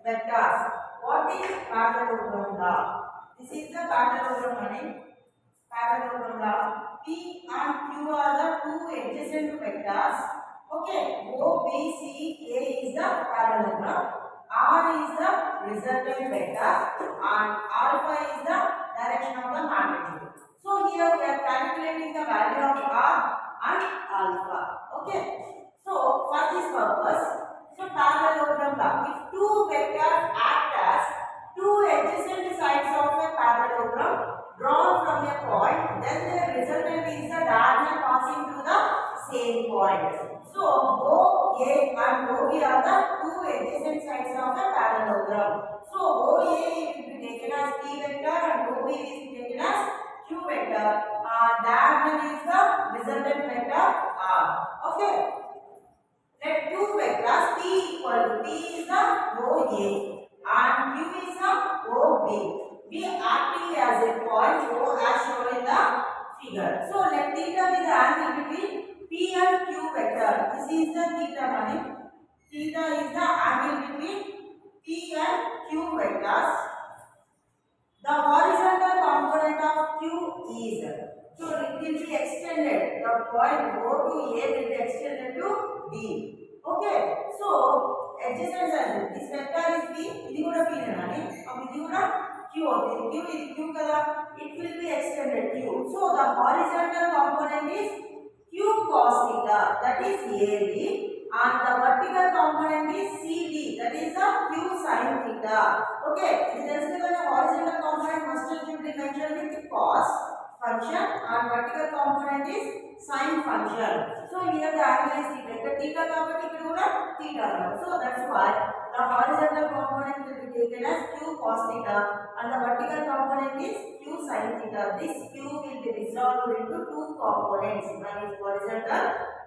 vectors. What is parallelogram law? This is the parallelogram money. Parallelogram law. P and Q are the two adjacent vectors. Okay, O, B, C, A is the parallelogram. R is the resultant vector and alpha is the direction of the magnitude. So here we are calculating the value of R and alpha. Okay. So for this purpose, so parallelogram law. If two vectors act as two adjacent sides of a parallelogram drawn from a point, then the resultant is the diagonal passing through the same point. So OA and OB are the two adjacent sides of a parallelogram. So OA will be taken as P vector and OB is taken as Q vector. Diagonal is the resultant vector R. Okay. Let two vectors P equal to P is the OA and Q is the OB be acting as a point O as shown in the figure. So let theta be the angle between P and Q vector. This is the theta money. Theta is the angle between P and Q vectors. The horizontal component of Q is, so it will be extended. The point O to A will be extended to D. Okay. So adjacent side. This vector is P. This is P nani. Ab this is Q. Q is Q kada. It will be extended Q. So the horizontal component is Q cos theta. That is AB. And the vertical component is CD, that is the Q sin theta. Okay, there is the horizontal component must be mentioned with cos function and vertical component is sin function. So here the angle is theta. The theta కాబట్టి ఇక్కడ కూడా theta. So that's why the horizontal component will be taken as Q cos theta and the vertical component is Q sin theta. This Q will be resolved into two components. One is horizontal,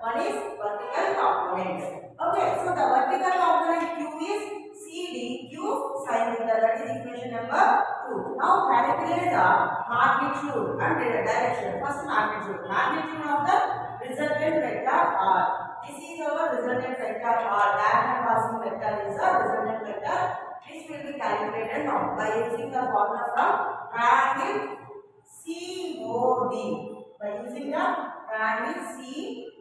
one is vertical component. Okay, so the vertical component Q is CD Q sin theta. That is equation number 2. Now calculate the magnitude and direction. First magnitude. Magnitude of the resultant vector R. This is our resultant vector R. Diagonal passing vector is the resultant vector, which will be calculated now by using the formula from triangle COD. By using the triangle COD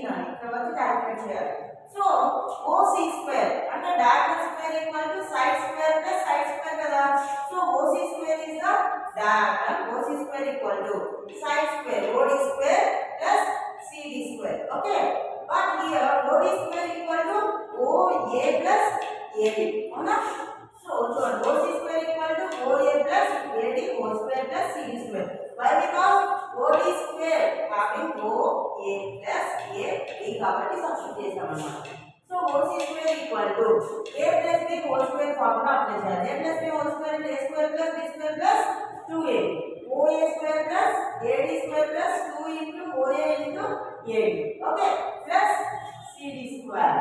now, calculate here. So OC square and the diagonal square equal to side square plus side square kada. So OC square is the diagonal. OC square equal to side square OD square plus CD square. Okay. But here OD square equal to OA plus AD. Avuna? So OC square equal to OA plus AD whole square plus CD square. Why? Because OD square having OA plus AD కాబట్టి substitute చేసాం అన్నమాట. So OC square equal to A plus B whole square formula apply చేయాలి. A plus B whole square అంటే A square plus B square plus 2A. OA square plus AD square plus 2 into OA into AD. Okay, plus CD square.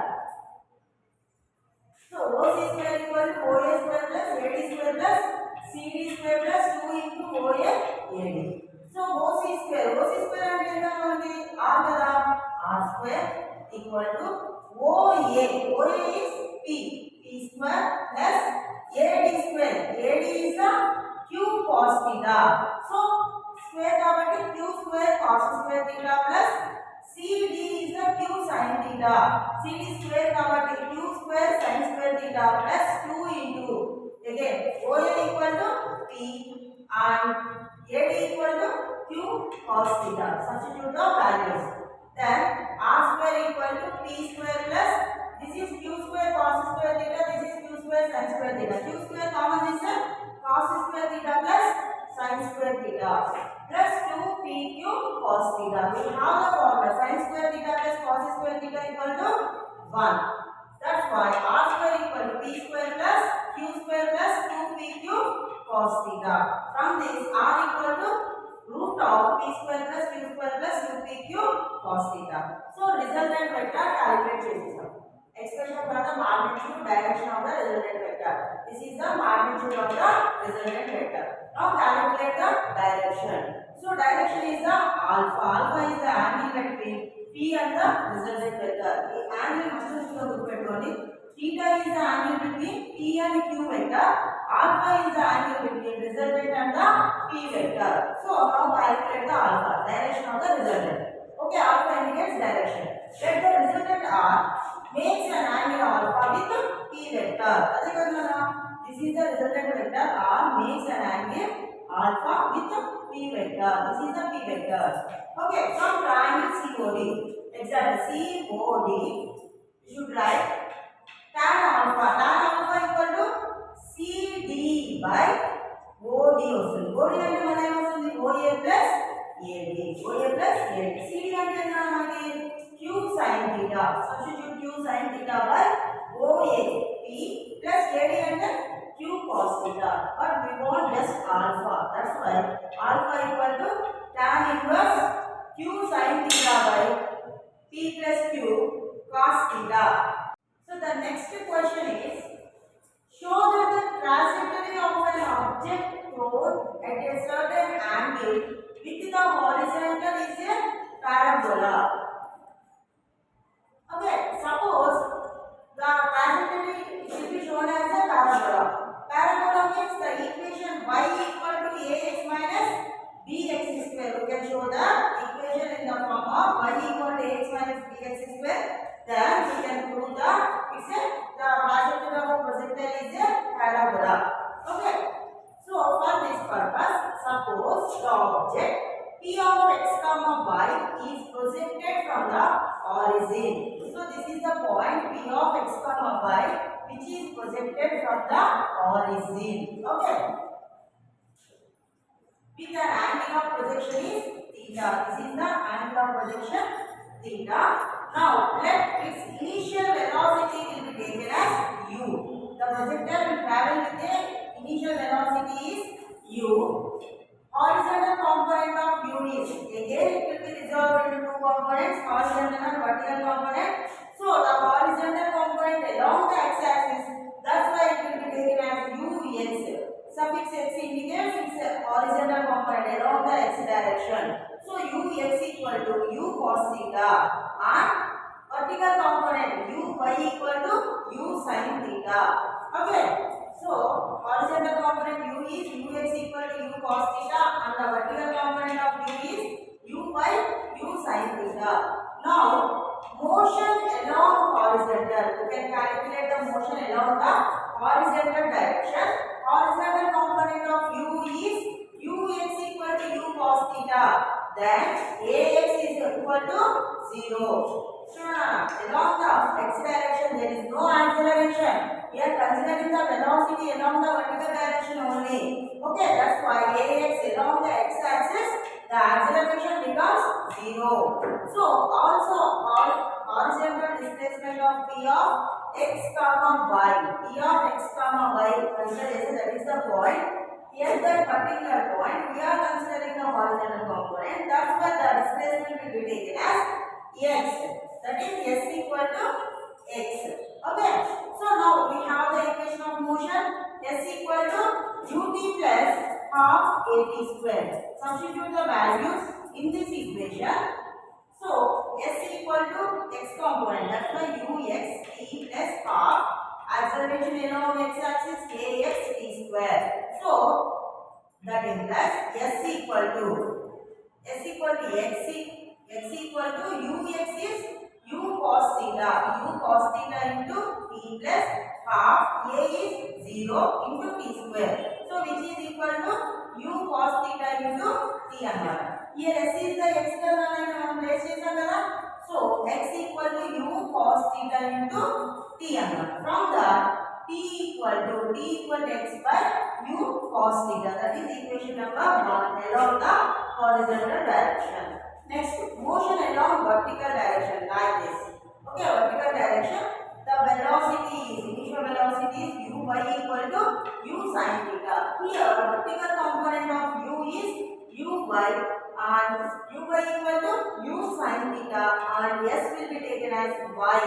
So OC square equal to OA square plus AD square plus CD square plus 2 into OA AD. So OC square అంటే ఎంత ఉంది? R కదా. R square equal to OA. OA is P. P square plus AD square. AD is the Q cos theta. So square కాబట్టి Q square cos square theta plus CD is the Q sin theta. CD square కాబట్టి Q square sin square theta plus 2 into again OA equal to P and AD equal to Q cos theta. Substitute the values. Then R square equal to P square plus this is Q square cos square theta. This is Q square sin square theta. Q square common is cos square theta plus sin square theta plus 2PQ cos theta. We have the formula sin square theta plus cos square theta equal to 1. That's why R square equal to P square plus Q square plus 2PQ cos theta. From this R equal to root of P square plus Q square plus 2PQ cos theta. So resultant vector calculate చేసేసాం. Expression for the magnitude direction of the resultant vector. This is the magnitude of the resultant vector. Now calculate the direction. So direction is the alpha. Alpha is the angle between P and the resultant vector. The angle must be look at only. Theta is the angle between and q vector, alpha is the angle between resultant and the p vector. So now calculate the alpha, direction of the resultant. Okay, alpha indicates direction. Let the resultant r makes an angle alpha with p vector. Adhe kadana, this is the resultant vector r makes an angle alpha with p vector. This is the p vector. Okay, from triangle COD, example COD, you should write tan alpha. Tan alpha equal to CD by OD వస్తుంది. OD అంటే మన ఏమొస్తుంది? OA plus AD. OA plus AD. CD అంటే ఎంత మనకి? Q sin theta. Substitute Q sin theta by OA P plus AD అంటే Q cos theta. But we want just alpha. That's why alpha equal to tan inverse Q sin theta by P plus Q cos theta. So the next question is, show that the trajectory of an object thrown at a certain angle with the horizontal is a parabola. Okay, suppose the trajectory will be shown as a parabola. Parabola means the equation y equal to ax minus bx square. We can show the equation in the form of y equal to ax minus bx square. Then we can prove that it's a the trajectory of a projectile is a parabola. Okay. So for this purpose, suppose the object p of x comma y is projected from the origin. So this is the point p of x comma y which is projected from the origin. Okay. With the angle of projection is theta. This is the angle of projection theta. Now let its initial velocity will be taken as u. The projectile will travel with a initial velocity is u. Horizontal component of u is, again it will be resolved into two components, horizontal and vertical component. So the horizontal component along the x-axis, that's why it will be taken as ux. Suffix x indicates its horizontal component along the x direction. So ux equal to u cos theta and vertical component uy equal to u sin theta. Okay. So horizontal component u is ux equal to u cos theta and the vertical component of u is uy u sin theta. Now motion along horizontal, you can calculate the motion along the horizontal direction. Horizontal component of u is ux equal to u cos theta. Then ax is equal to 0. Along the x direction there is no acceleration. We are considering the velocity along the vertical direction only. Okay, that's why ax along the x axis, the acceleration becomes 0. So also horizontal displacement of p of x comma y. P of x comma y, consider that is the point. Here that particular point we are considering the horizontal component. That's why the displacement will be taken as x. That is s equal to x. Okay. So now we have the equation of motion s equal to ut plus half at square. Substitute the values in this equation. So s equal to x component. That's why ux t plus half acceleration along x axis ax t square. So that is plus s equal to x equal to ux is u cos theta into t plus half a is 0 into t square. So which is equal to u cos theta into t annamata. Here s is the x kada మనం place చేసాం కదా. So x equal to u cos theta into t annamata. From that t equal to x by u cos theta. That is equation number 1 along the horizontal direction. Next, motion along vertical direction like this. Okay, vertical direction. The velocity is, initial velocity is uy equal to u sin theta. Here, vertical component of u is uy and uy equal to u sin theta and s will be taken as y.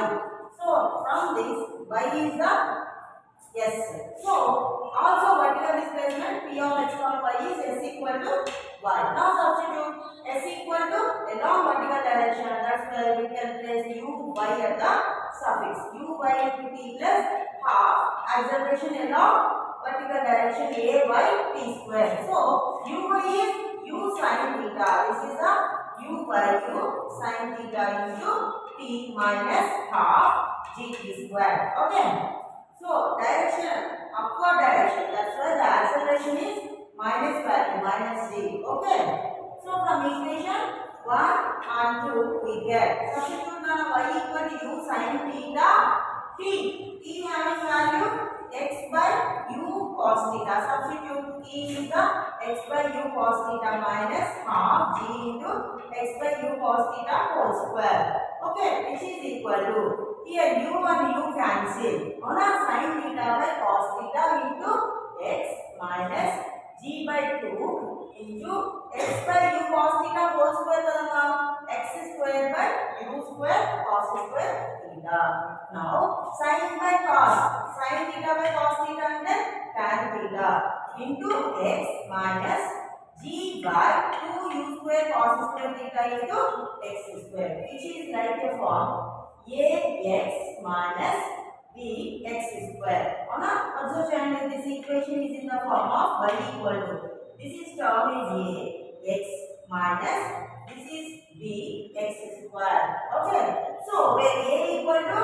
So, from this, y is the s. So, also vertical displacement p of x comma y is s equal to y. Now substitute s equal to along vertical direction. That's where we can place u y at the suffix uy into t plus half acceleration along vertical direction a by t square. So uy is u sin theta. This is the u by u sin theta into t minus half gt square. Okay. So direction upward direction. That's why the acceleration is minus value minus g. Okay. So from equation 1 and 2 we get substitute y equal to u sin theta t having value x by u cos theta. Substitute t is the x by u cos theta minus half g into x by u cos theta whole square. Okay, which is equal to here u and u cancel. On a sin theta by cos theta into x minus g by 2 into x by u cos theta whole square kadamma x square by u square cos square theta. Now sin by cos sin theta by cos theta and then tan theta into x minus g by 2 u square cos square theta into x square, which is like a form ax minus bx square. Also change this equation is in the form of y equal to this is term is a x minus this is b x square. Okay, so where a equal to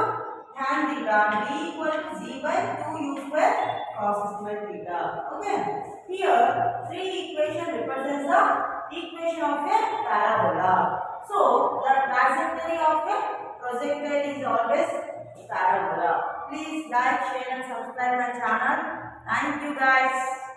tan theta and b equal to z by 2 u square cos square theta. Okay, here three equation represents the equation of a parabola. So the trajectory of a projectile is always parabola. Please like, share and subscribe my channel. Thank you guys.